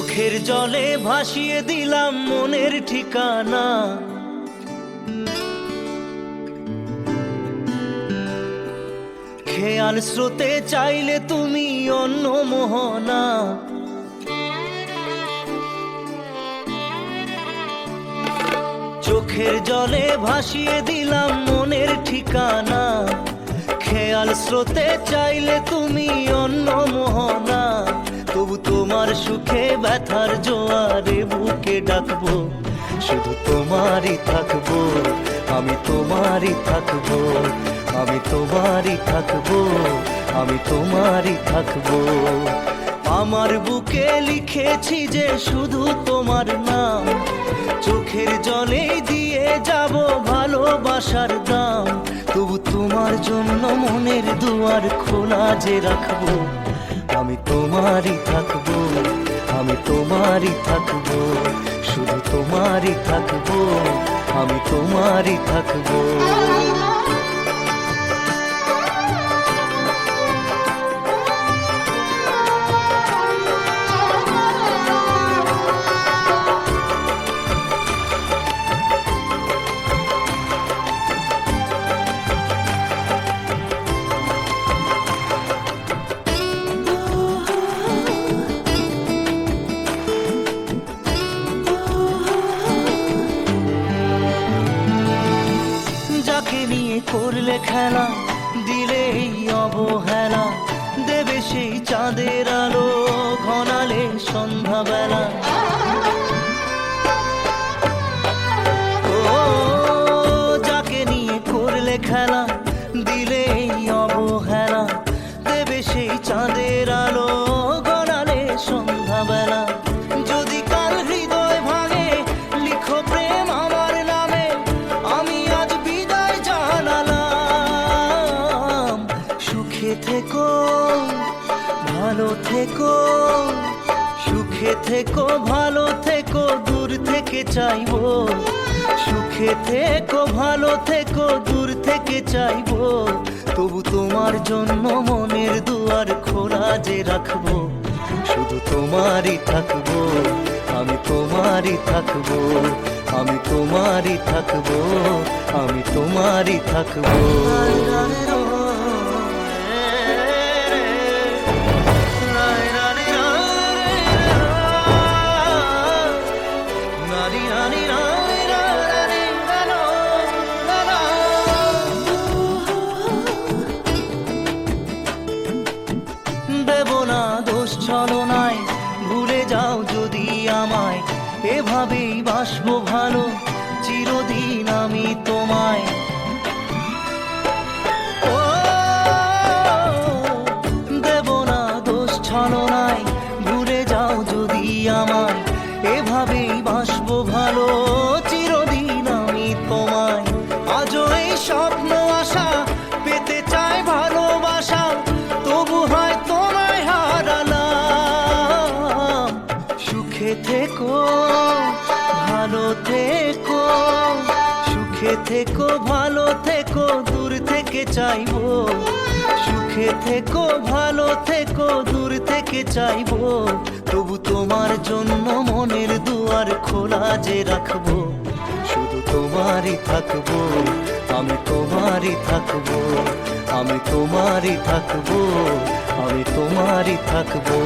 চোখের জলে ভাসিয়ে দিলাম মনের ঠিকানা। খেয়াল স্রোতে চাইলে তুমি অন্য মোহনা। চোখের জলে ভাসিয়ে দিলাম মনের ঠিকানা। খেয়াল স্রোতে চাইলে তুমি অন্য মোহনা। তবু তোমার সুখে ব্যথার জোয়ারে বুকে ডাকবো, শুধু তোমারই থাকবো, আমি তোমারই থাকবো, আমি তোমারই থাকবো, আমি তোমারই থাকবো। আমার বুকে লিখেছি যে শুধু তোমার নাম, চোখের জলে দিয়ে যাব ভালোবাসার দাম। তবু তোমার জন্য মনের দুয়ার খোলা যে রাখবো, আমি তোমারই থাকবো, আমি তোমারই থাকবো, শুধু তোমারই থাকবো, আমি তোমারই থাকবো। করলে খেলা দিলে এই অবহেলা, দেবে সেই চাঁদের আলো ঘনালে সন্ধ্যাবেলা। ও যাকে নিয়ে করলে খেলা দিলে এই অবহেলা, দেবে সেই চাঁদের আলো ঘনালে সন্ধ্যাবেলা। যদি কাল হৃদয় ভাঙে লিখো প্রেম আমার নামে, আমি আজ বিদায় জানালাম। সুখে থেকো ভালো থেকো, সুখে থেকো ভালো থেকো, দূর থেকে চাইবো। সুখে থেকো ভালো থেকো, দূর থেকে চাইবো। তবু তোমার জন্য মনের দুয়ার খোলা যে রাখবো, শুধু তোমারই থাকবো, আমি তোমারই থাকবো, আমি তোমারই থাকবো, আমি তোমারই থাকবো। দেব না দোষ ছলনায়, ভুলে যাও যদি আমায়। এভাবেই বাসবো ভালো চিরদিন আমি তোমায়। ও দেব না দোষ ছলনায়, ভুলে যাও যদি আমায়। এভাবেই বাসবো ভালো চিরদিন আমি তোমায়। আজও এই স্বপ্ন আশা পেতে চাই ভালোবাসা, তবু হয় তোমায় হারালাম। সুখে থেকো ভালো থেকো, সুখে থেকো ভালো থেকো, দূর থেকে চাইবো। সুখে থেকো ভালো থেকো, দূর থেকে চাইবো। তবু তোমার জন্য মনের দুয়ার খোলা যে রাখবো, শুধু তোমারই থাকবো, আমি তোমারই থাকবো, আমি তোমারই থাকবো, আমি তোমারই থাকবো।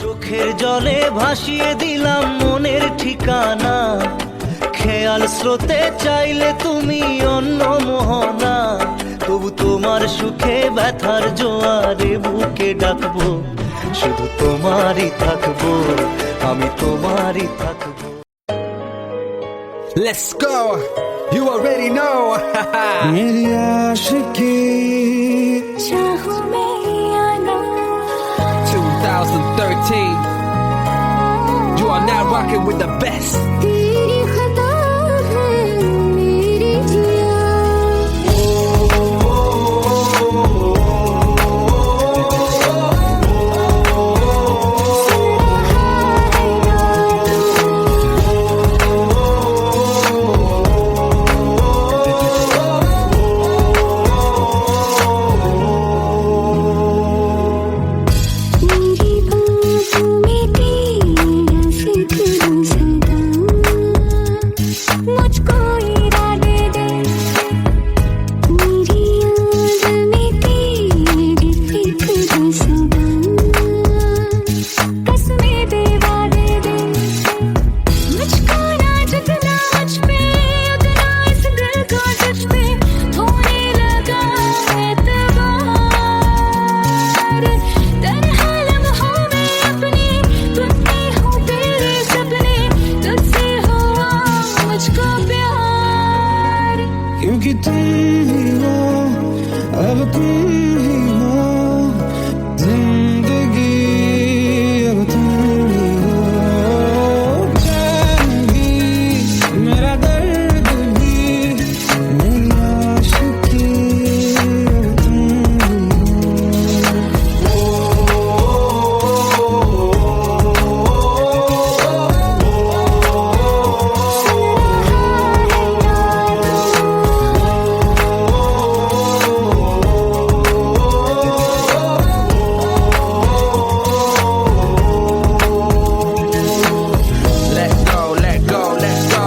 চোখের জলে ভাসিয়ে দিলাম মনের ঠিকানা। খেয়াল স্রোতে চাইলে তুমি অন্য মোহনা। তবু তোমার সুখে ব্যথার জোয়ারে বুকে ডাকবো, শুধু তোমারই থাকবো, আমি তোমারই থাকবো। Let's go, you already know. मेरी आशिकी चाहूं मैं 2013. You are now rocking with the best. तेरी खता है मेरी जिया मुझको इरादे दे मेरी याद में तेरी फिक्र सदा कसमें दे वादे दे मुझको ना जितना मुझ पे उतना इस दिल को तुझ पे होने लगा एतबार तन्हा लम्हों में अपने टूटते हूँ तेरे सपने तुझसे हुआ मुझको प्यार क्योंकि तुम ही हो, अब तुम ही हो जिंदगी, अब तुम ही हो जान भी, मेरा दर्द भी, मेरी आशिकी, अब तुम ही Let go, let go, let go.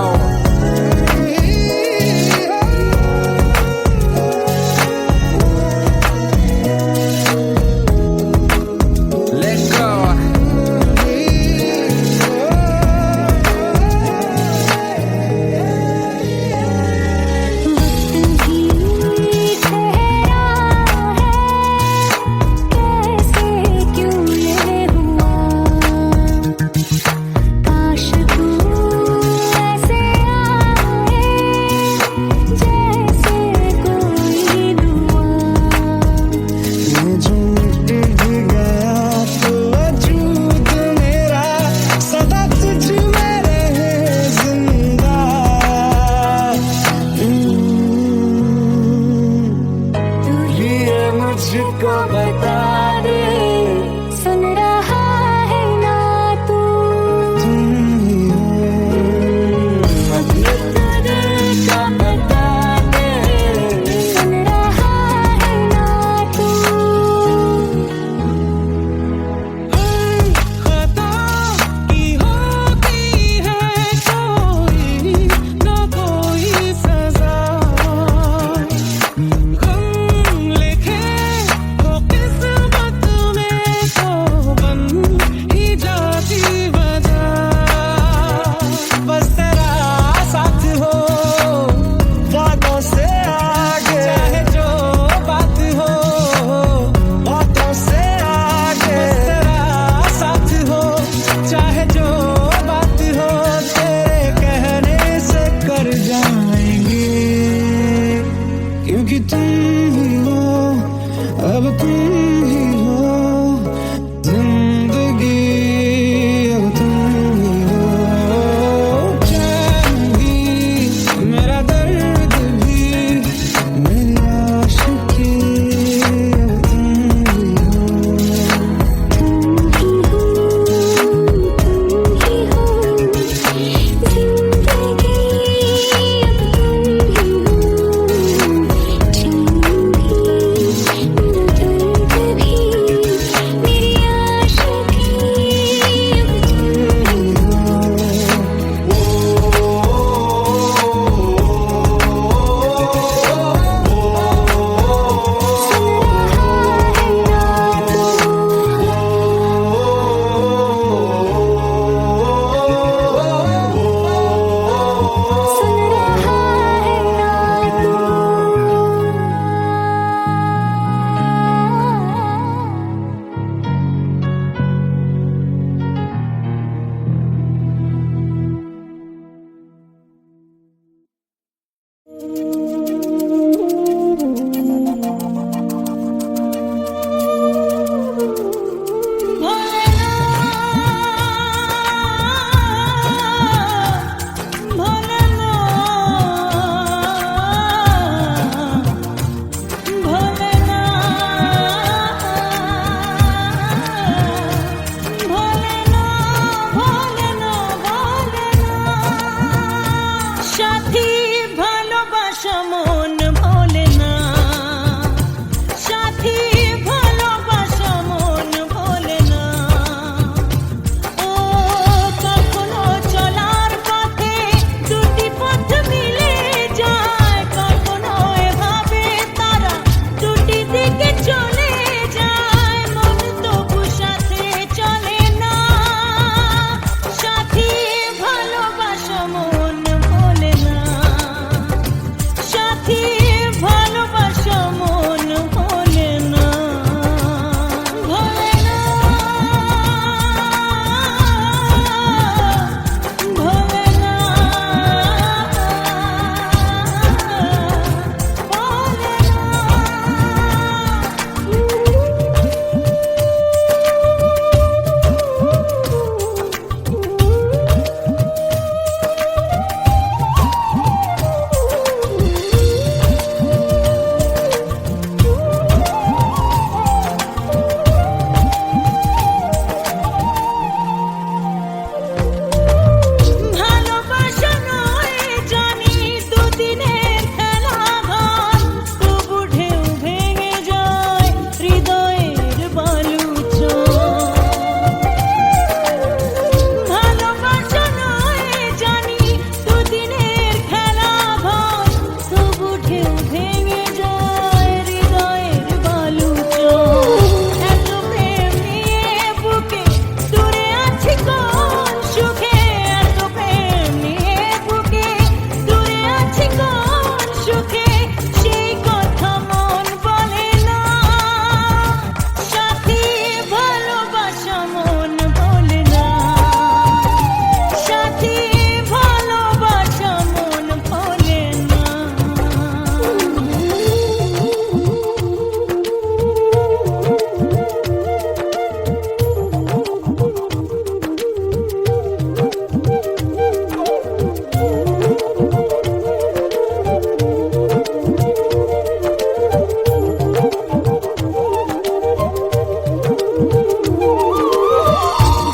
Let go. वक्त भी ठहरा है कैसे क्यों ये हुआ काश तू ऐसे आए जैसे कोई दुआ ये जो मिट भी गया तो वजूद मेरा सदा तुझ में रहे जिंदा तू ही है मुझको बता दे सुन रहा है ना तू तुम ही हो अपने दिल का बता दे सुन रहा है ना तू खता की होती है कोई ना कोई सजा गम लिखे हो किस्मत সাথী ভালোবাসা মন ভোলে না, ভোলে না, ভোলে না, ভালোবাসা নয় জানি দুদিনের খেলা ঘর, তবু ঢেউ ভেঙে যায় হৃদয়ের বালুচর। ভালোবাসা নয় জানি দুদিনের খেলা ঘর, তবু ঢেউ ভেঙে যায় হৃদয়ের বালুচর। এত প্রেম নিয়ে বুকে দূরে আছি কোন সুখে, এত প্রেম নিয়ে বুকে দূরে আছি কোন সুখে, সেই কথা মন বলে না। সাথী ভালোবাসা মন বলে না, সাথী ভালোবাসা মন বলে না।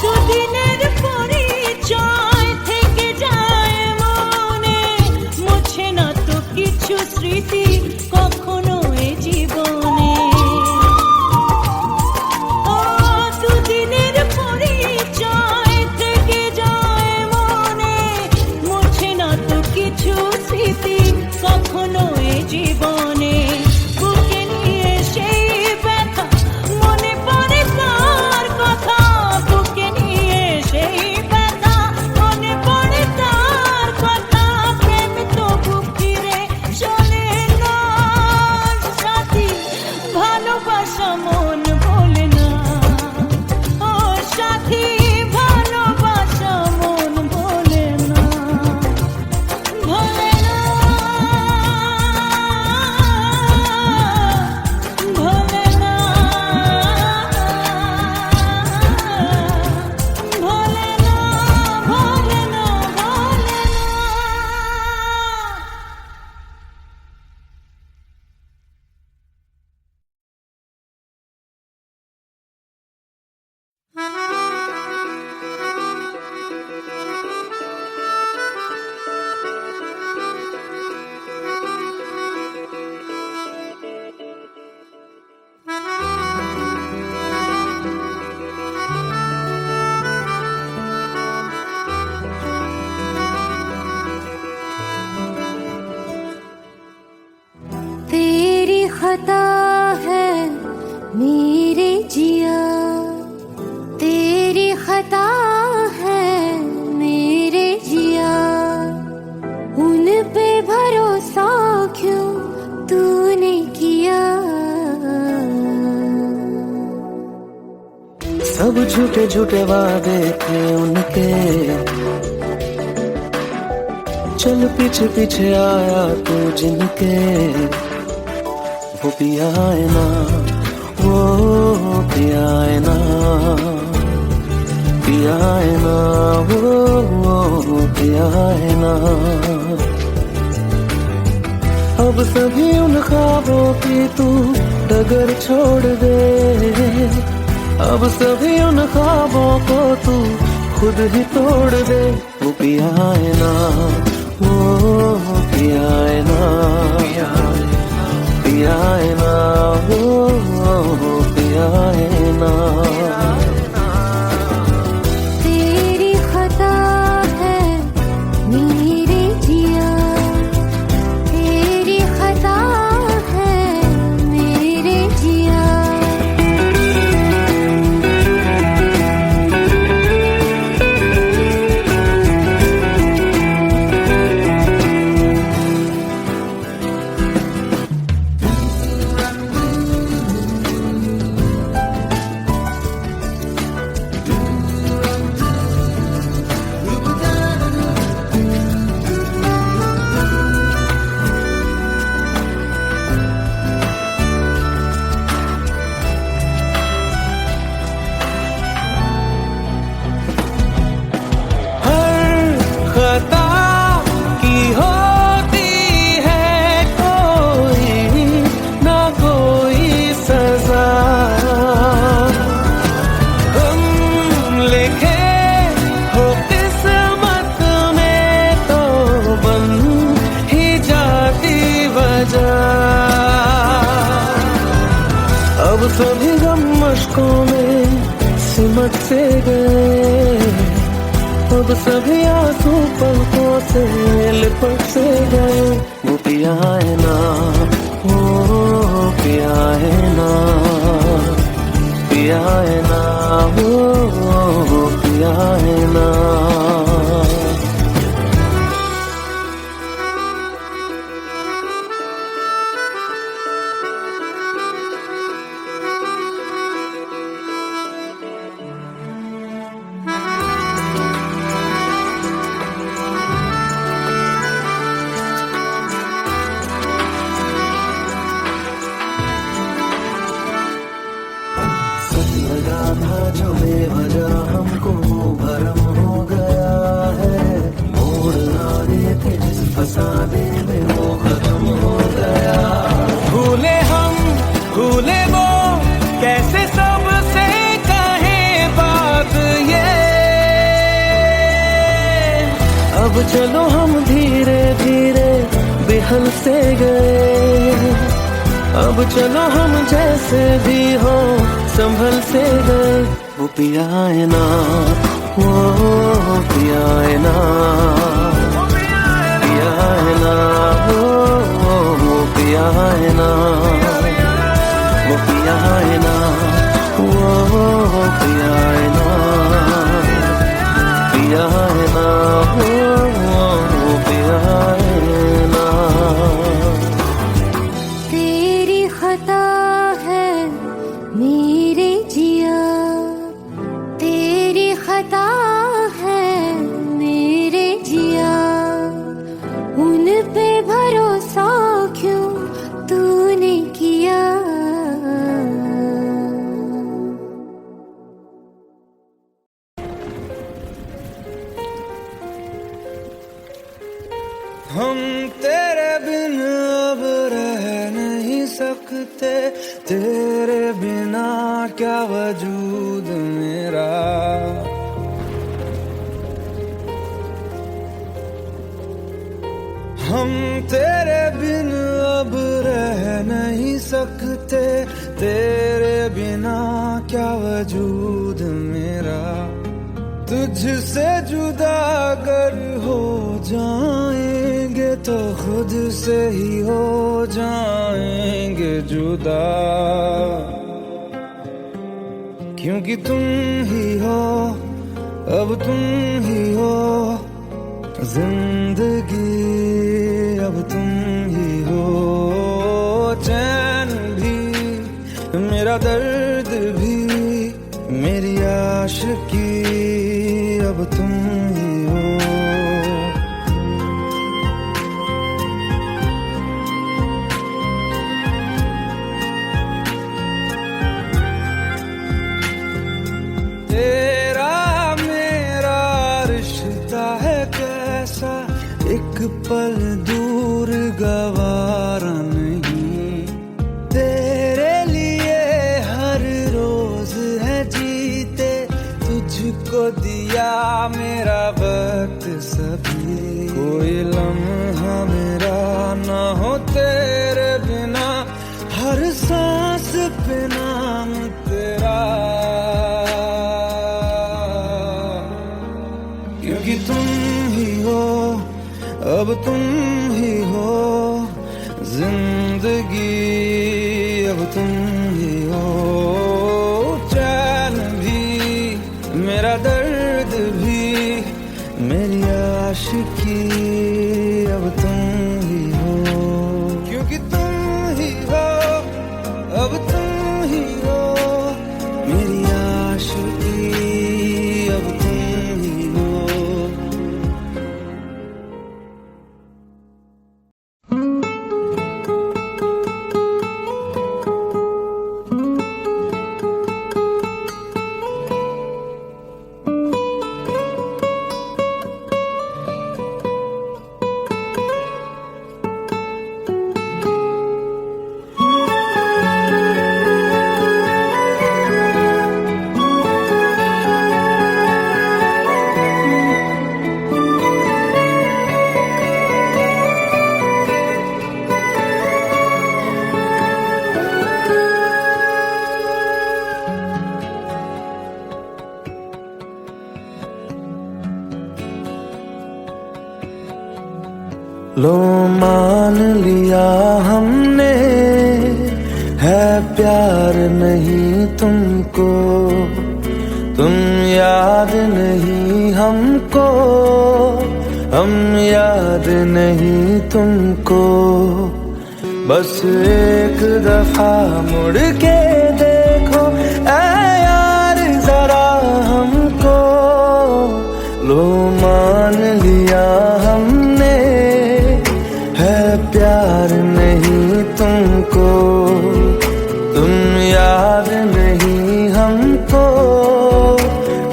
দুদিনের পরিচয় থেকে যায় মনে, মুছে না তো কিছু স্মৃতি কখনো এ জীবনে। ও দুদিনের পরিচয় থেকে যায় মনে, মুছে না তো কিছু স্মৃতি কখনো এ জীবনে। বুকে নিয়ে সেই ব্যথা মনে পড়ে তার কথা, বুকে নিয়ে সেই ব্যথা মনে পড়ে তার কথা। প্রেম তবু ফিরে চলে না, সাথী ভালোবাসা মন বলে না। ও সাথী ভালোবাসা মন বলে না, ভোলে না, ভোলে না, ভোলে না, ভোলে না, ভোলে না। तेरी खता है मेरे जिया, तेरी खता है मेरे जिया, उन पे भरोसा क्यों तूने किया। सब झूठे झूठे वादे थे उनके, चल पीछे पीछे आया तू जिनके। वो पिया है ना, वो पिया है ना, पिया है ना, वो पिया है ना। अब सभी उन ख्वाबों की तू डगर छोड़ दे, अब सभी उन ख्वाबों को तू खुद ही तोड़ दे। वो पिया है ना, वो पिया है ना, पिया है ना, वो पिया है ना। तेरी खता है मेरे जिया, तेरी खता है मेरे जिया। सभी गम मशकों में सिमट से गए, अब सभी आंसू पलकों से लिपट से गए। वो पिया है ना, वो पिया है ना, पिया है ना, वो पिया है ना। जो बेवजह हमको भरम हो गया है, मोड़ आने थे जिस फसाने में वो खत्म हो गया। भूले हम भूले वो, कैसे सबसे कहे बात ये। अब चलो हम धीरे धीरे बेहल से गए, अब चलो हम जैसे भी हो संभल से गए। वो पिया है ना, वो पिया है ना, पिया है ना, वो पिया है ना, वो पिया है ना, वो पिया है ना, पिया है ना, वो पिया है ना। तेरी खता है मेरे जिया, तेरी खता है मेरे जिया, उन पे भरोसा क्यों तूने किया। हम तेरे बिन अब रह नहीं सकते, तेरे बिना क्या वजूद मेरा। हम तेरे बिन अब रह नहीं सकते, तेरे बिना क्या वजूद मेरा। तुझसे जुदा अगर हो जाएंगे तो खुद से ही हो जाएंगे जुदा, क्योंकि तुम ही हो, अब तुम ही हो जिंदगी, अब तुम ही हो चैन भी, मेरा दर्द भी, मेरी आशिकी, अब तुम ही हो। तेरा मेरा रिश्ता है कैसा, एक पल दूर गवारा नहीं। तेरे लिए हर रोज है जीते, तुझको दिया मेरा वक्त सभी। कोई लम्हा मेरा ना हो तेरे बिना, हर सांस पे नाम तेरा, क्योंकि तुम ही हो, अब तुम ही हो जिंदगी, अब तुम ही हो चैन भी, मेरा दर्द भी, मेरी आशिकी, अब तुम ही हो, क्योंकि तुम ही हो, अब तुम ही हो मेरी आशिकी, अब तुम ही हो। लो मान लिया हमने, है प्यार नहीं तुमको, तुम याद नहीं हमको, हम याद नहीं तुमको। बस एक दफा मुड़ के देखो ऐ यार जरा हमको, लो मान लिया हमने, है प्यार नहीं तुमको, तुम याद नहीं हमको,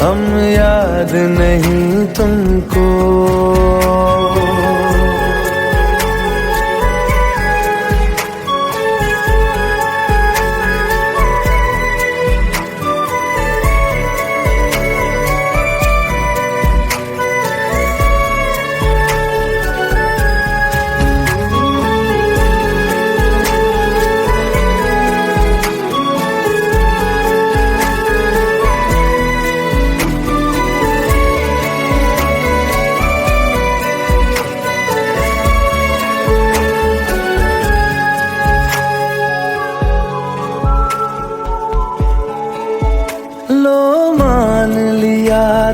हम याद नहीं तुमको।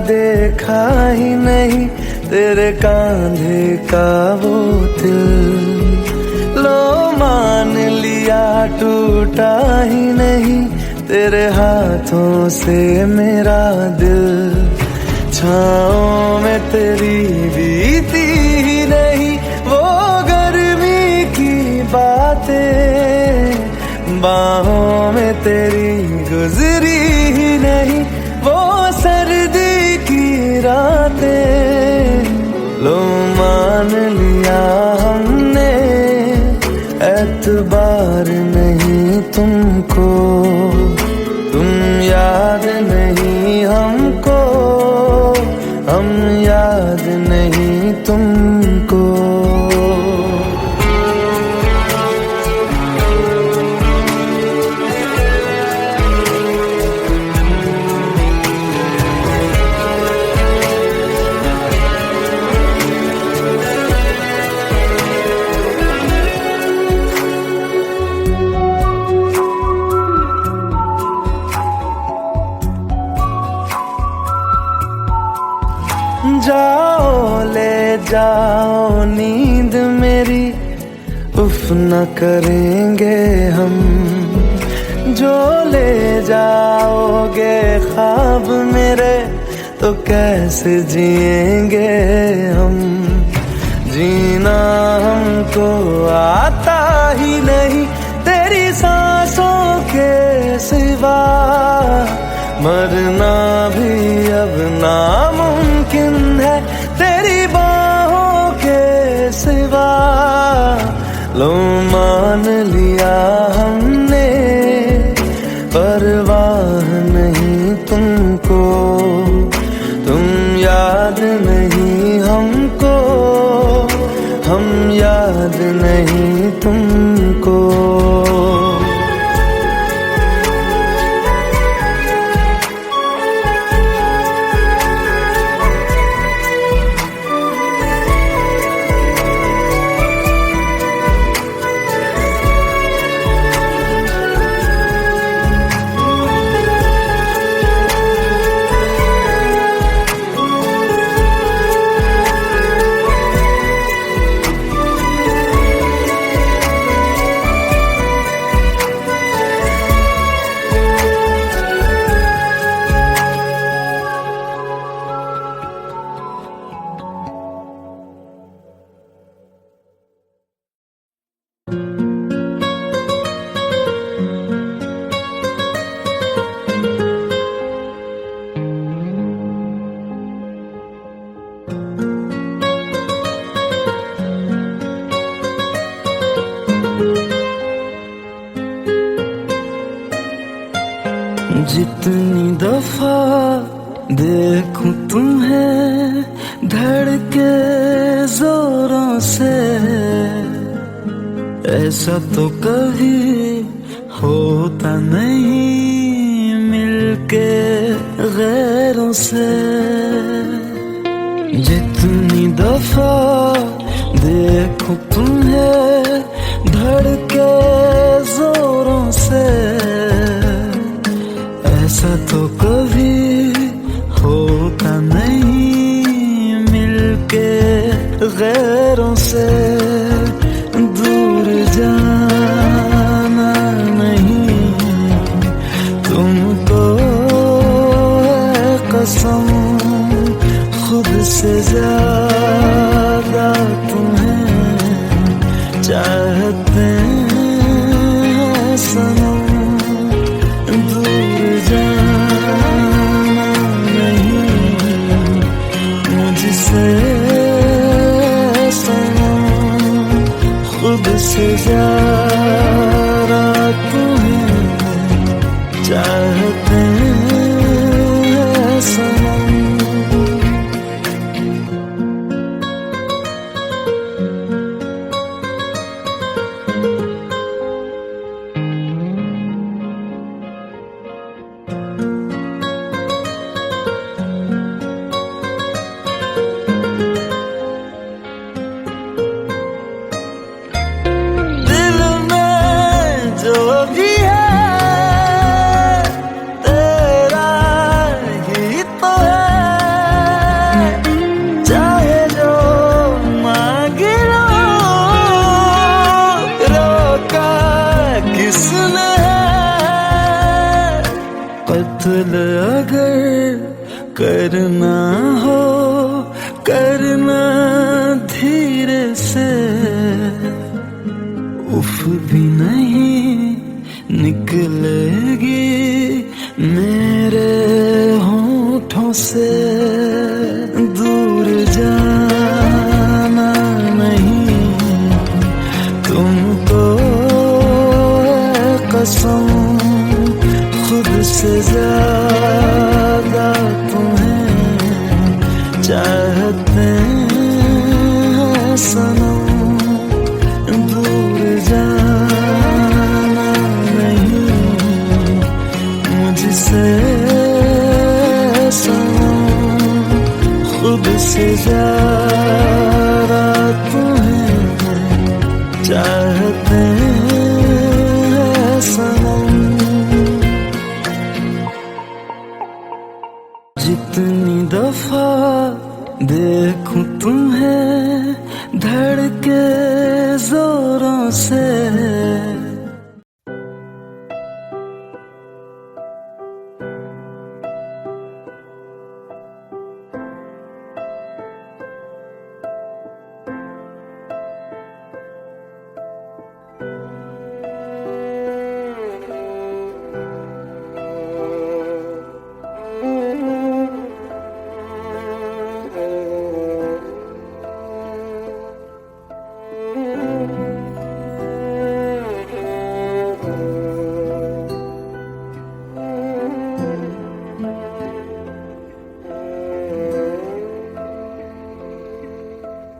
देखा ही नहीं तेरे कांधे का वो दिल, लो मान लिया टूटा ही नहीं तेरे हाथों से मेरा दिल। छाँव में तेरी बीती ही नहीं वो गर्मी की बातें, बाहों में तेरी गुजरी ही नहीं वो सर्दी की रातें। लो मान लिया हमने, एतबार नहीं तुमको, तुम याद नहीं हमको, हम याद नहीं तुमको। जाओ ले जाओ नींद मेरी, उफ न करेंगे हम, जो ले जाओगे ख्वाब मेरे तो कैसे जिएंगे हम। जीना हमको आता ही नहीं तेरी सांसों के सिवा, मरना भी अब नामुमकिन है तेरी बाहों के सिवा। लो मान लिया हमने, परवाह नहीं तुमको, तुम याद नहीं हमको, हम याद नहीं तुमको। जितनी दफा देखूं तुम्हें धड़के जोरों से, ऐसा तो कभी होता नहीं मिलके गैरों से। जितनी दफा देखूं तुम्हें धड़के जोरों से, ऐसा तो कभी होता नहीं मिलके गैरों से। दूर जाना नहीं तुमको है कसम, खुद से ज्यादा तुम्हें चाहते हैं सनम। दूर जाना नहीं मुझसे सनम, खुद से ज्यादा तुम्हें चाहते हैं सनम। कत्ल अगर करना हो करना धीरे से, उफ भी नहीं निकलेगी मेरे होठों से। दूर जाना नहीं तुमको है कसम, खुद से ज्यादा तुम्हें चाहते हैं सनम। दूर जाना नहीं मुझसे सनम, खुद से ज्यादा तुम्हें चाहते हैं सनम। जितनी दफा देखूं तुम्हें धड़के जोरों से,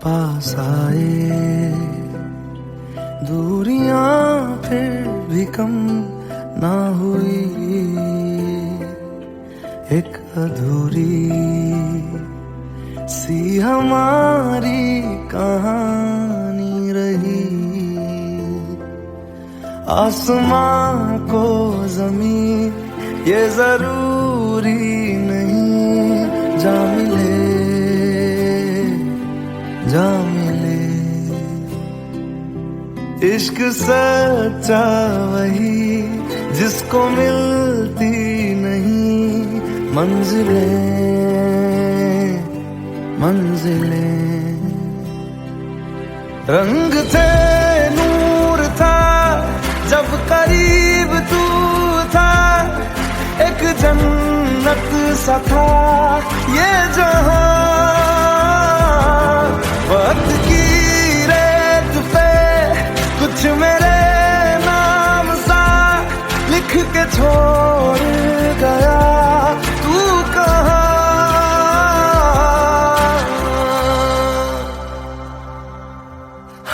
पास आए दूरियां फिर भी कम ना हुई, एक अधूरी सी हमारी कहानी रही। आसमां को ज़मीन ये जरूरी नहीं, जा मिले जा मिले। इश्क सच्चा वही जिसको मिलती नहीं मंजिलें मंजिलें। रंग थे नूर था जब करीब तू था, एक जन्नत सा था ये जहां। वक्त की रेत पे कुछ मेरे नाम सा लिख के छोड़ गया, तू कहाँ?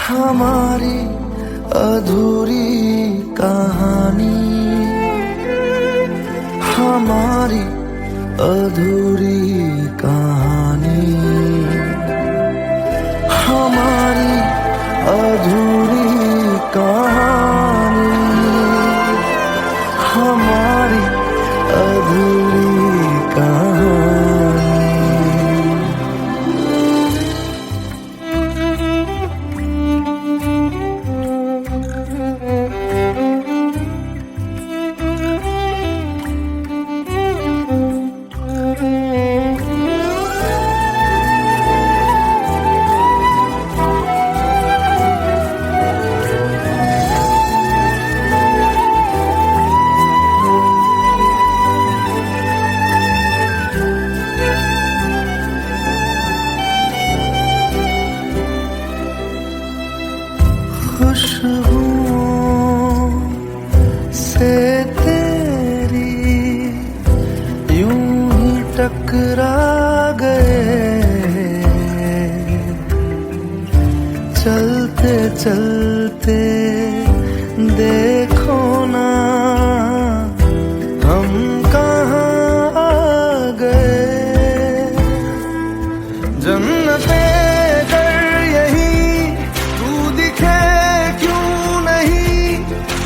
हमारी अधूरी कहानी, हमारी अधूरी कहानी, हमारी अधूरी कहानी, हमारी अधूरी कहानी। खुशबुओं से तेरी यूं ही टकरा गए, चलते चलते देखो ना हम कहाँ आ गए। जन्नते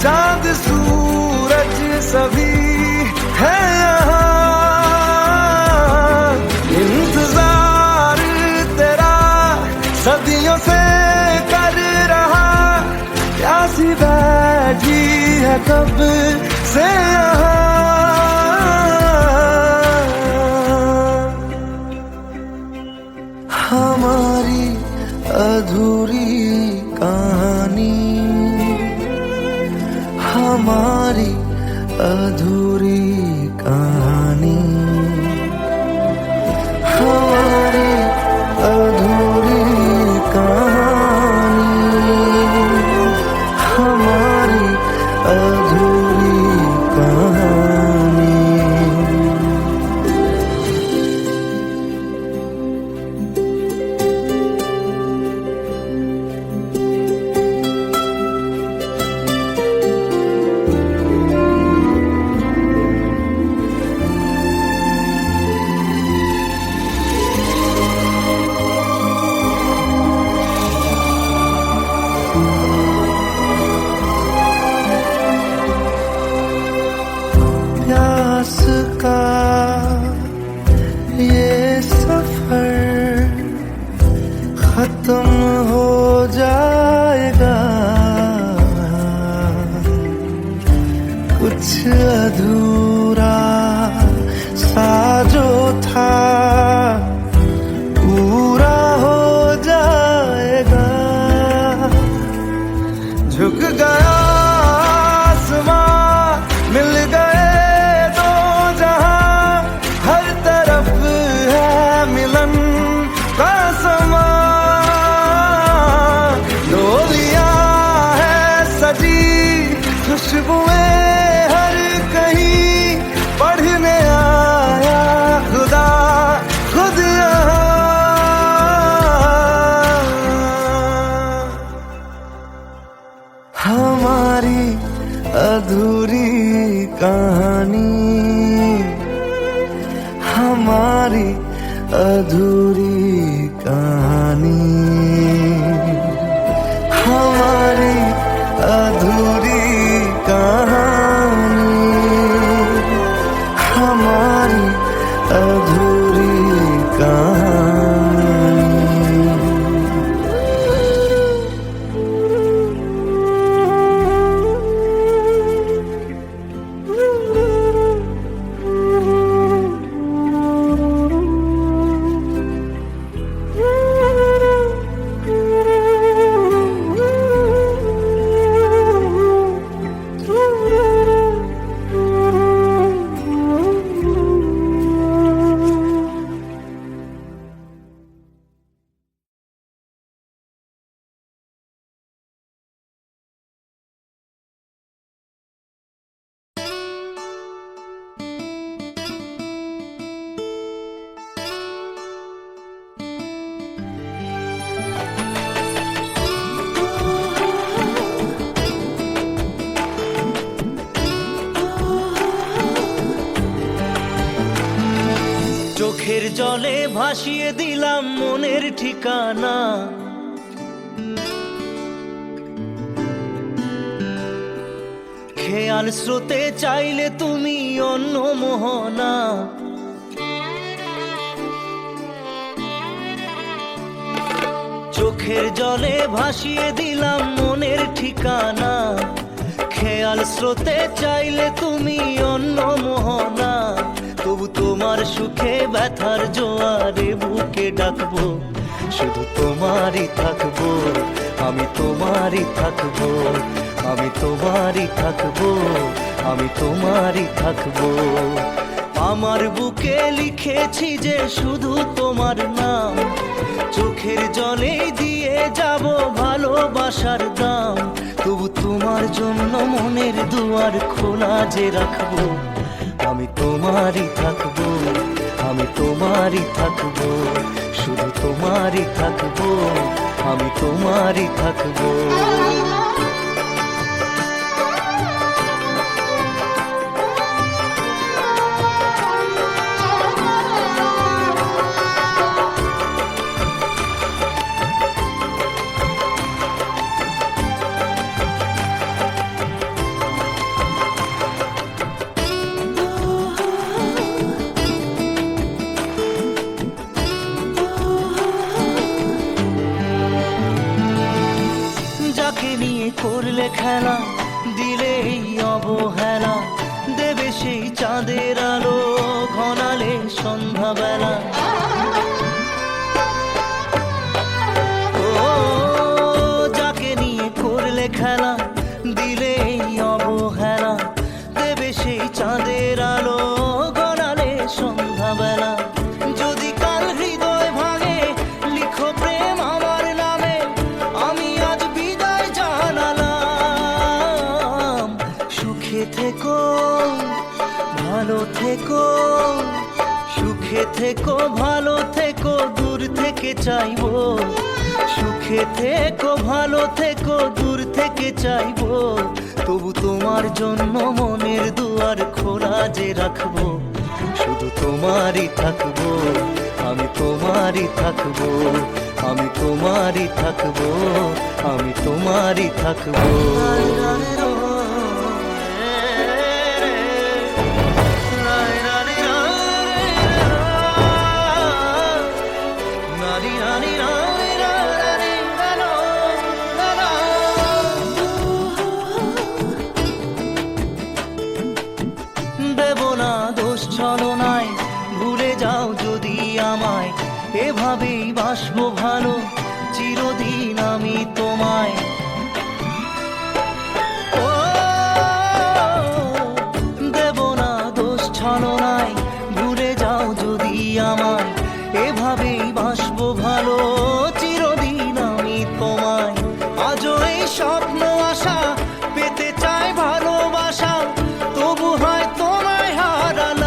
चाँद सूरज सभी है यहाँ, इंतजार तेरा सदियों से कर रहा, प्यासी बैठी है कब से यहाँ। हमारी अधूरी कहानी, हमारी अधूरी कहानी, हमारी अधूरी कहानी, हमारी अधूरी कहानी। प्यास का ये सफर खत्म हो जाएगा, कुछ अधूरा सा जो था पूरा हो जाएगा। झुक गया आसमां, मिल गए दो जहां, हर तरफ है मिलन का समा। डोलियां है सजी, खुशबुएं हर कहीं, पढ़ने आया खुदा खुद यहाँ। हमारी अधूरी कहानी, हमारी अधूरी कहानी, हमारी अधूरी कहानी, हमारी अधूरी कहानी। চোখের জলে ভাসিয়ে দিলাম মনের ঠিকানা, খেয়াল স্রোতে চাইলে তুমি অন্য মোহনা, চোখের জলে ভাসিয়ে দিলাম মনের ঠিকানা। খেয়াল স্রোতে চাইলে তুমি অন্য মোহনা, তবু তোমার সুখে ব্যথার জোয়ারে বুকে ডাকবো, শুধু তোমারই থাকবো, আমি তোমারই থাকবো, আমি তোমারই থাকবো, আমি তোমারই থাকবো। আমার বুকে লিখেছি যে শুধু তোমার নাম, চোখের জলে দিয়ে যাব ভালোবাসার দাম, তবু তোমার জন্য মনের দুয়ার খোলা যে রাখবো, আমি তোমারই থাকবো, আমি তোমারই থাকবো, শুধু তোমারই থাকবো, আমি তোমারই থাকবো। যাকে নিয়ে করলে খেলা, দিলে এই অবহেলা, দেবে সেই চাঁদের আলো ঘনালে সন্ধ্যাবেলা। ও যাকে নিয়ে করলে খেলা, দিলে এই অবহেলা, দেবে সেই চাঁদের আলো ঘনালে সন্ধ্যাবেলা। যদি কাল হৃদয় ভাঙে লিখো প্রেম আমার নামে, আমি আজ বিদায় জানালাম। সুখে থেকো ভালো থেকো, সুখে থেকো ভালো থেকো, দূর থেকে চাইবো, সুখে থেকো ভালো থেকো, দূর থেকে চাইবো, তবু তোমার জন্য মনের দুয়ার খোলা যে রাখবো, শুধু তোমারই থাকবো, আমি তোমারই থাকবো, আমি তোমারই থাকবো, আমি তোমারই থাকবো। দেব না দোষ ছলনায়, ভুলে যাও যদি আমায়, এভাবেই বাসবো ভালো চিরদিন আমি তোমায়। ও দেব না দোষ ছলনায়, ভুলে যাও যদি আমায়, এভাবেই বাসবো ভালো চিরদিন আমি তোমায়। আজও এই স্বপ্ন আশা পেতে চাই ভালোবাসা, তবু হয় তোমায় হারালাম।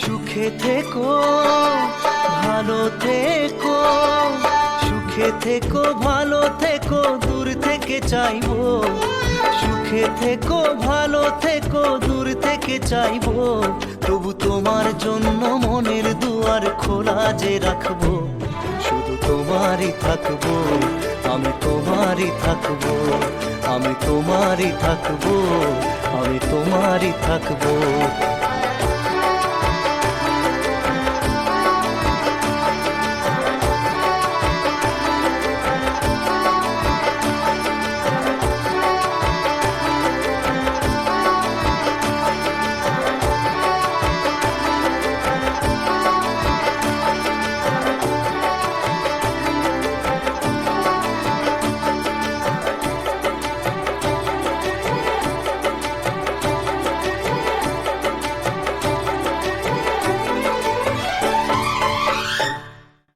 সুখে থেকো ভালো থেকো, সুখে থেকো ভালো থেকো, দূর থেকে চাইবো, সুখে থেকো ভালো থেকো, দূর থেকে চাইবো, তবু তোমার জন্য মনের দুয়ার খোলা যে রাখবো, শুধু তোমারই থাকবো, আমি তোমারই থাকবো, আমি তোমারই থাকবো, আমি তোমারই থাকবো।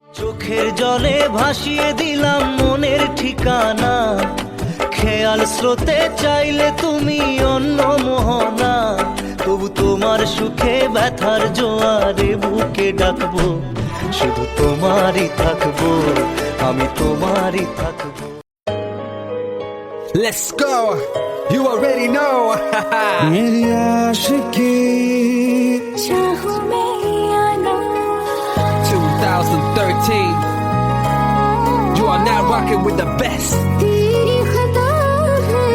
চোখের জলে ভাসিয়ে দিলাম মনের ঠিকানা, খেয়াল স্রোতে চাইলে তুমি অন্য মোহনা, তবু তোমার সুখে ব্যথার জোয়ারে বুকে ডাকবো, শুধু তোমারই থাকবো, আমি তোমারই থাকবো। Let's go. You already know. मेरी आशिकी चाहूं मैं या ना, 2013. You are now rocking with the best. तेरी खता है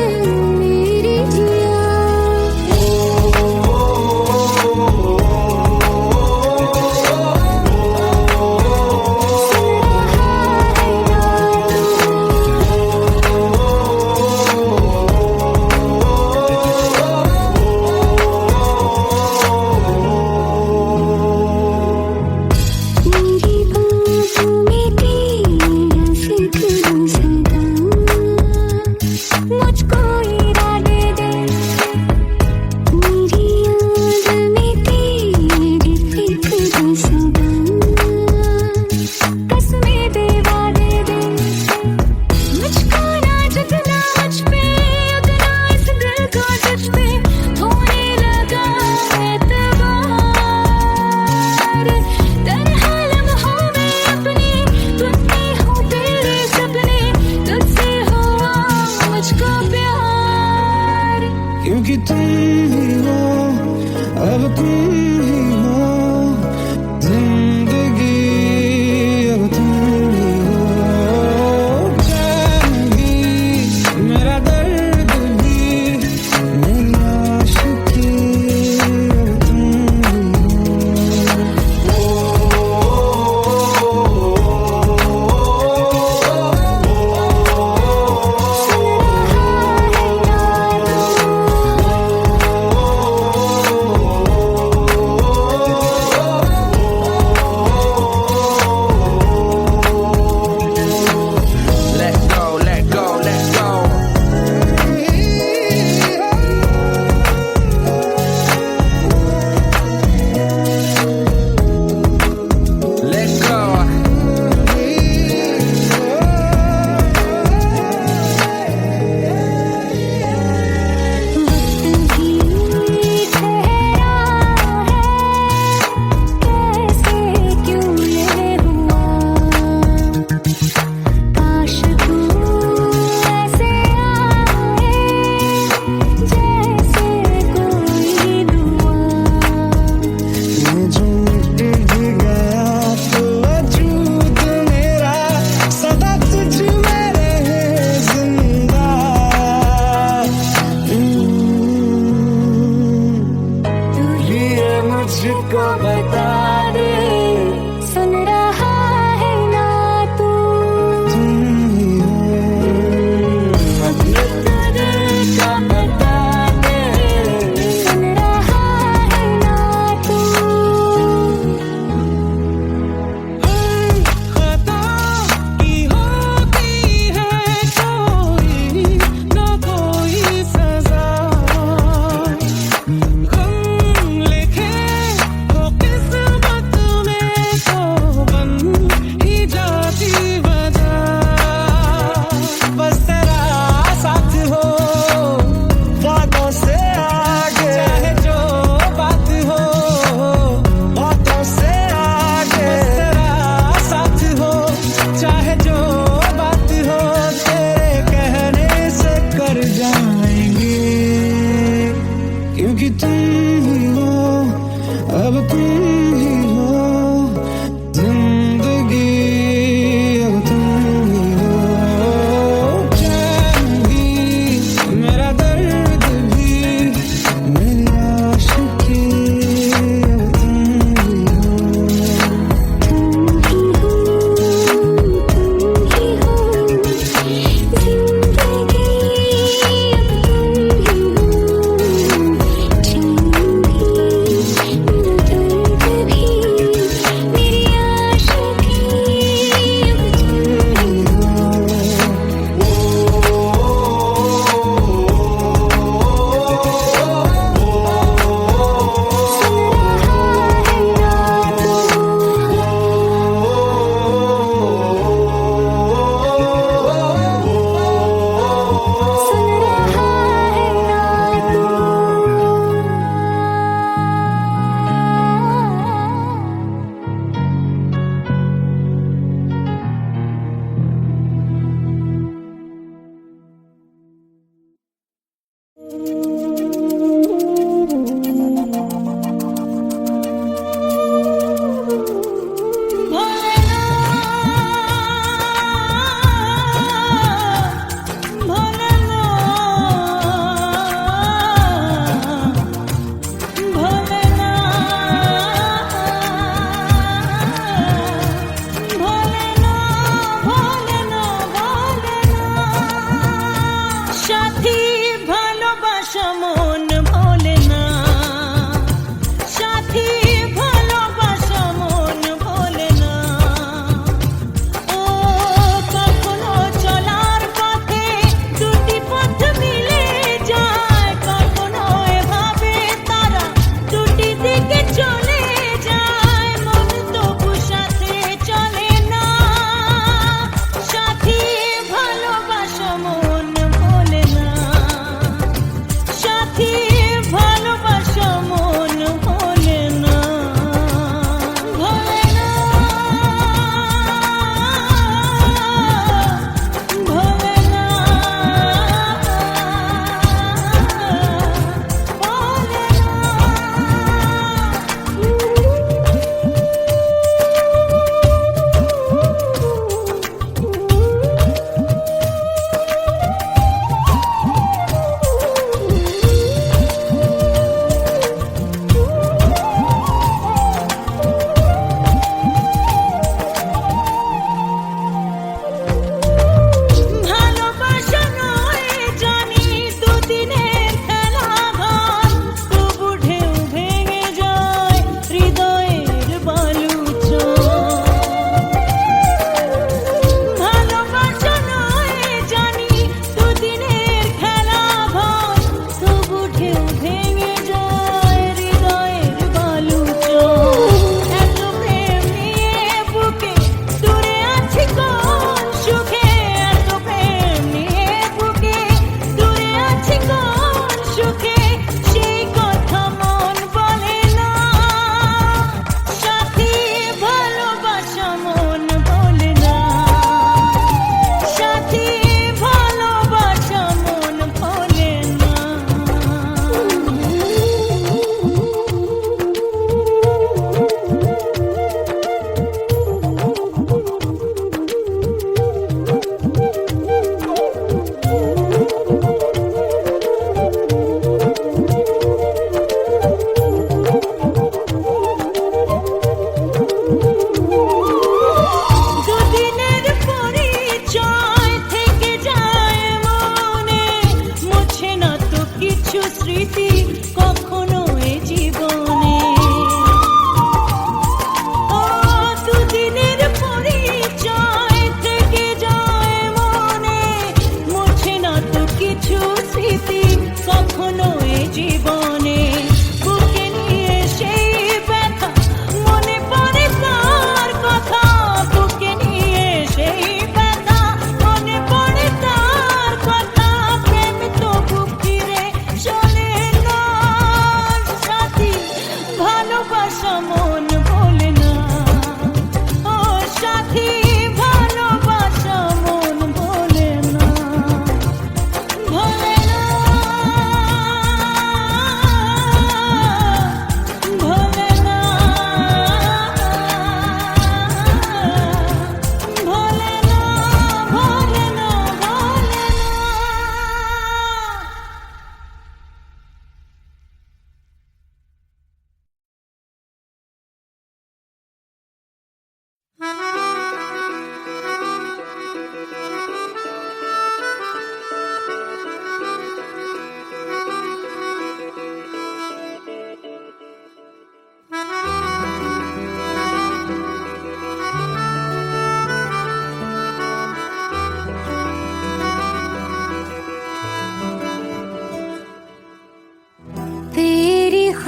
क्योंकि तुम ही हो, अब तुम ही हो जिंदगी, अब तुम ही हो चैन भी, मेरा दर्द भी, मेरी आशिकी, अब तुम ही हो।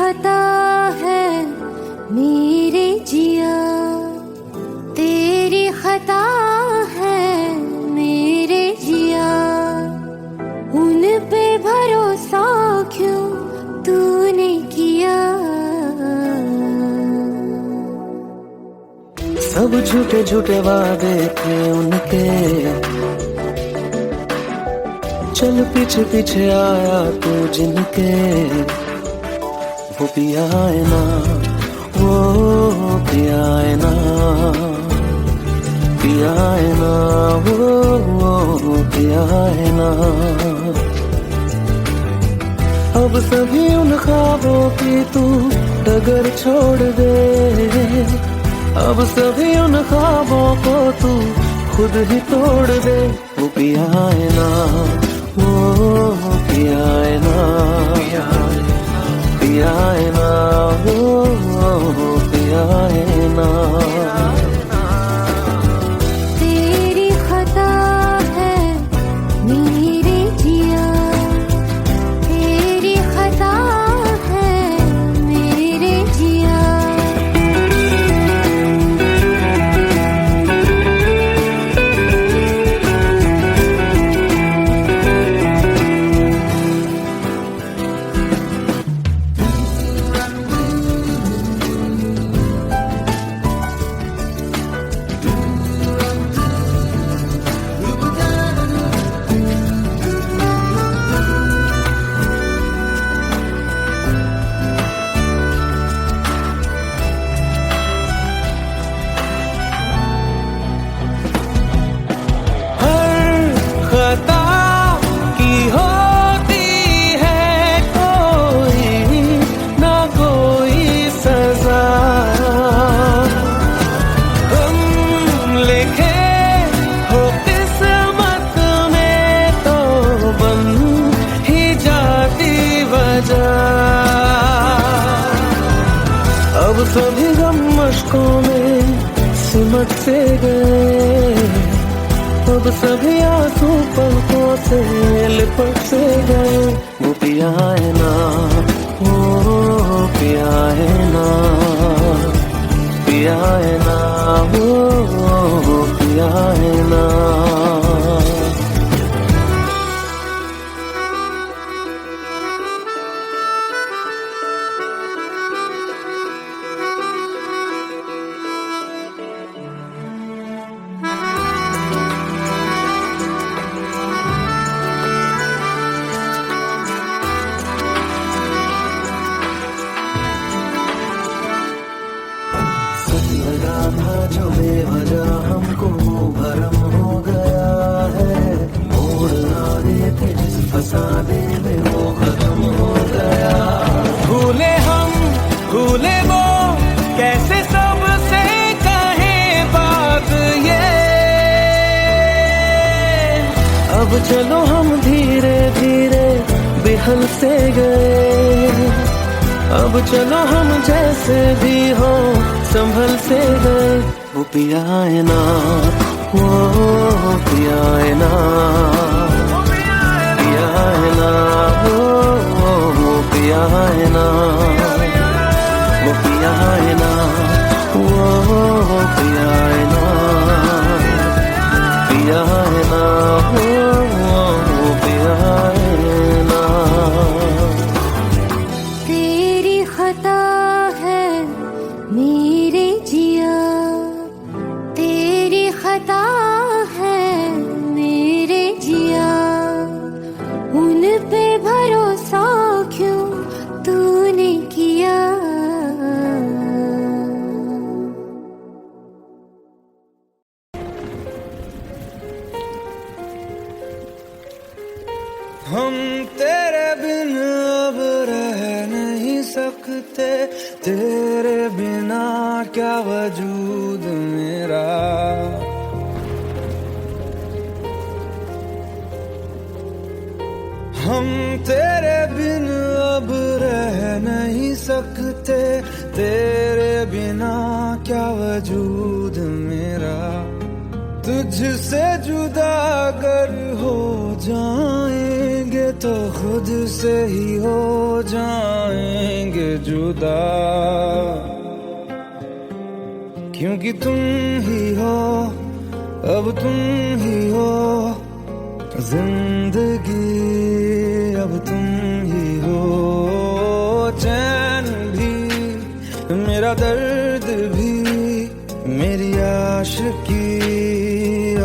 खता है मेरे जिया, तेरी खता है मेरे जिया, उन पे भरोसा क्यों तूने किया। सब झूठे झूठे वादे थे उनके, चल पीछे पीछे आया तू जिनके, वो पिया है ना, वो पिया है ना, पिया है ना, वो पिया है ना। अब सभी उन ख्वाबों की तू डगर छोड़ दे, अब सभी उन ख्वाबों को तू खुद ही तोड़ दे। वो पिया है ना, वो पिया है ना, पिया है ना, वो पिया है ना। तेरी खता है मेरे जिया, तेरी खता है मेरे जिया। खता की होती है कोई ना कोई सजा, हम लिखे हो किस्मत में तो बन ही जाती वजह। अब सभी गम मशकों में सिमट से गए, अब सभी आंसू पलकों से लिपट से गए। वो पिया है ना, वो पिया है ना, पिया है ना, वो पिया है ना। लगा था जो बेवजह हमको भरम हो गया है, मोड़ आने थे जिस फसाने में वो खत्म हो गया। भूले हम भूले वो कैसे सबसे कहे बात ये, अब चलो हम धीरे धीरे बिहल से गए, अब चलो हम जैसे भी हो संभल से गए। वो पिया है ना, वो पिया है ना, पिया है ना, वो पिया है ना, वो पिया है ना, वो पिया है ना, पिया है ना, वो पिया है ना। तेरी खता है मेरे जिया, तेरी खता है मेरे जिया, उन पे भरोसा क्यों तूने किया। हम तेरे बिन अब रह नहीं सकते, तेरे बिना क्या वजूद मेरा। हम तेरे बिन अब रह नहीं सकते, तेरे बिना क्या वजूद मेरा। तुझसे जुदा अगर हो जाएंगे तो खुद से ही हो जाएंगे जुदा, क्योंकि तुम ही हो, अब तुम ही हो जिंदगी, अब तुम ही हो चैन भी, मेरा दर्द भी, मेरी आशिकी,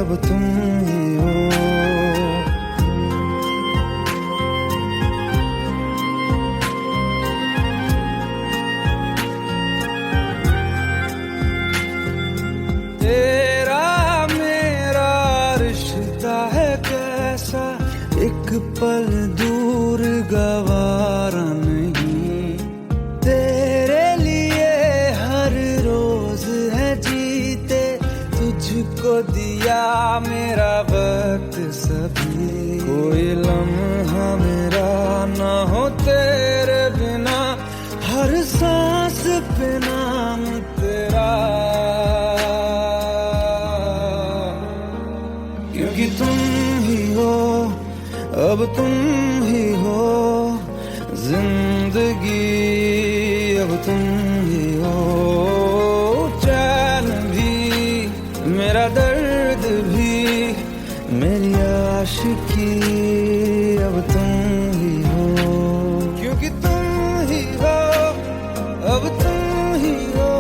अब तुम ही हो। तेरा मेरा रिश्ता है कैसा, एक पल दूर गवारा नहीं, तेरे लिए हर रोज है जीते, तुझको दिया मेरा वक्त सभी, कोई लम्हा मेरा ना हो तेरे बिना, हर सांस पे नाम तेरा, क्योंकि तुम ही हो, अब तुम ही हो जिंदगी, अब तुम ही हो चैन भी, मेरा दर्द भी, मेरी आशिकी, अब तुम ही हो, क्योंकि तुम ही हो, अब तुम ही हो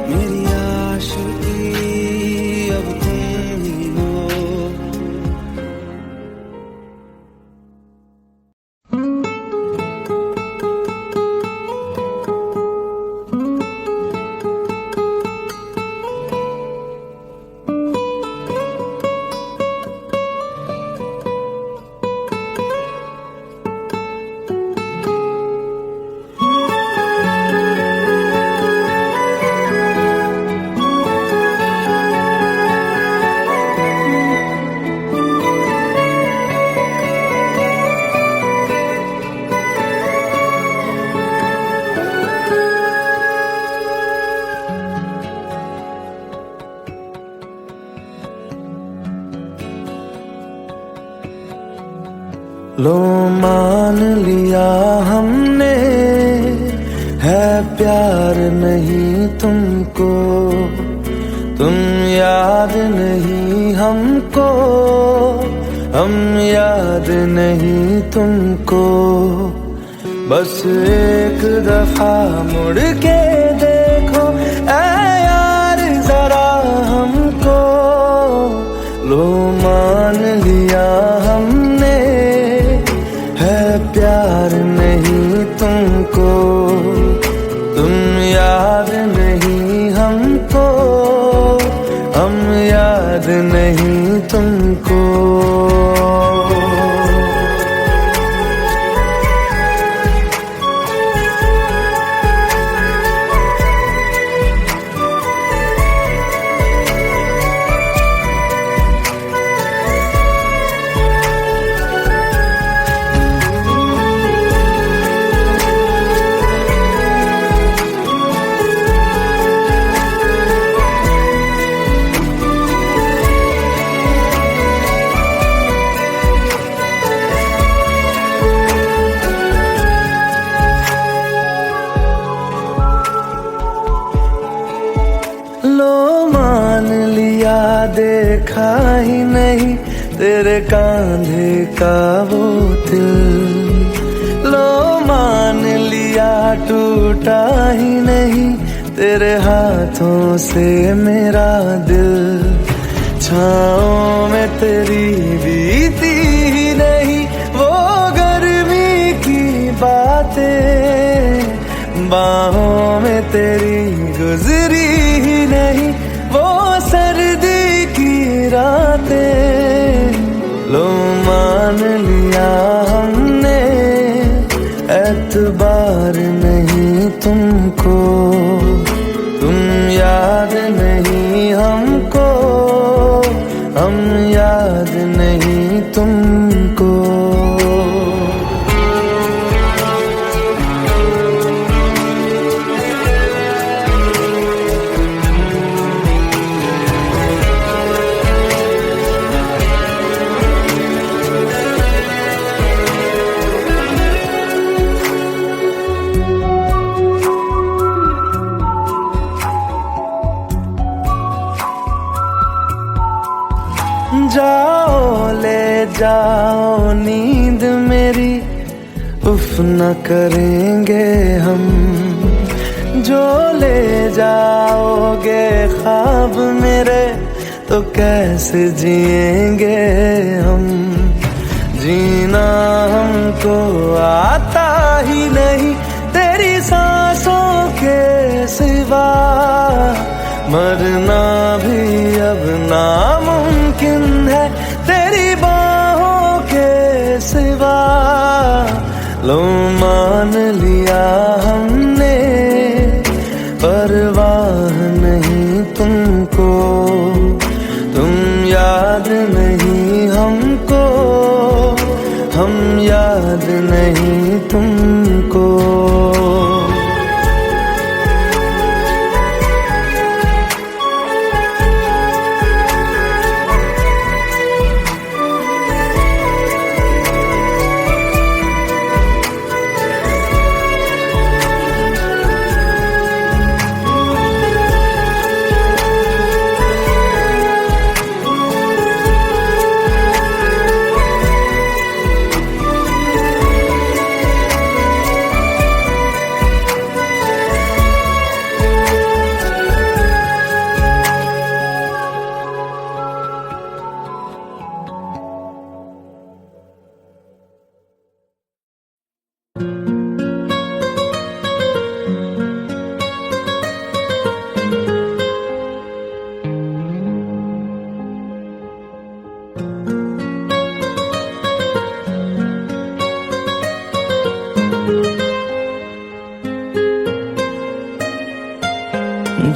मेरी आशिकी, अब तुम ही हो। लो मान लिया हमने, है प्यार नहीं तुमको, तुम याद नहीं हमको, हम याद नहीं तुमको, बस एक दफा मुड़ के देखो ऐ यार जरा हमको, लो मान लिया हमने, है प्यार नहीं तुमको, तुम याद नहीं हमको, हम याद नहीं तुमको। देखा ही नहीं तेरे कांधे का वो दिल, लो मान लिया टूटा ही नहीं तेरे हाथों से मेरा दिल, छाँव में तेरी बीती ही नहीं वो गर्मी की बातें, बाहों में तेरी गुजरी ही नहीं वो सर्दी की रातें, लो मान लिया हमने, एतबार नहीं तुमको, तुम याद नहीं हमको, हम याद नहीं तुमको। उफ न करेंगे हम, जो ले जाओगे ख्वाब मेरे तो कैसे जिएंगे हम। जीना हमको आता ही नहीं तेरी सांसों के सिवा, मरना भी अब नामुमकिन है तेरी बाहों के सिवा। लो मान लिया हमने, परवाह नहीं तुमको, तुम याद नहीं हमको, हम याद नहीं तुमको।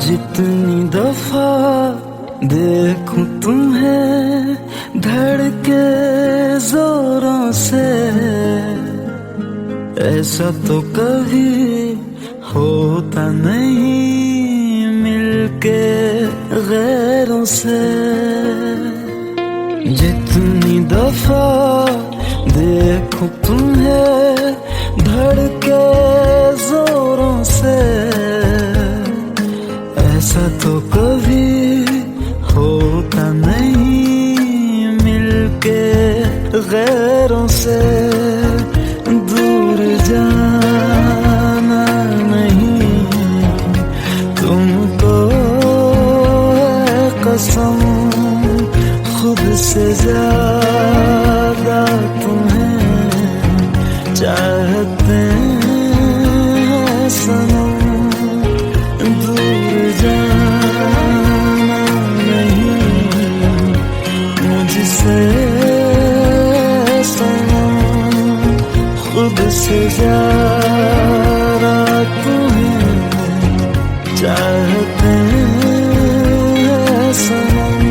जितनी दफा देखूं तुम्हें धड़के जोरों से, ऐसा तो कभी होता नहीं मिलके गैरों से। जितनी दफा देखूं तुम्हें धड़के जोरों से, ऐसा तो कभी होता नहीं मिलके गैरों से। दूर जाना नहीं तुमको है कसम, खुद से ज्यादा तुम्हें चाहते हैं सनम। दूर जाना नहीं मुझसे सनम, खुद से ज्यादा तुम्हें चाहते हैं सनम।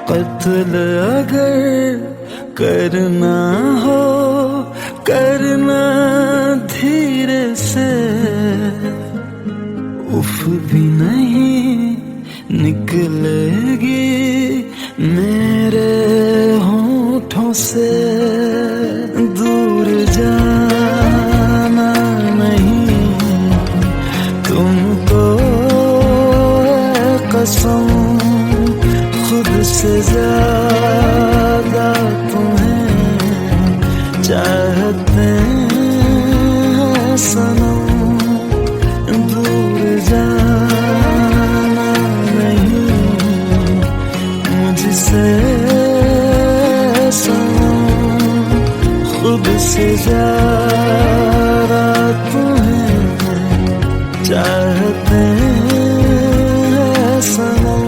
कत्ल अगर करना हो करना धीरे से, उफ भी नहीं निकलेगी मेरे होठों से। दूर जाना नहीं तुमको है कसम, खुद से ज्यादा तुम्हें चाहते हैं सनम। दूर जाना नहीं मुझसे सनम, खुद से ज्यादा तुम्हें चाहते हैं सनम।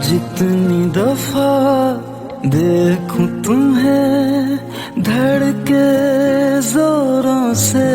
जितनी दफा देखूं तुम्हें धड़के जोरों से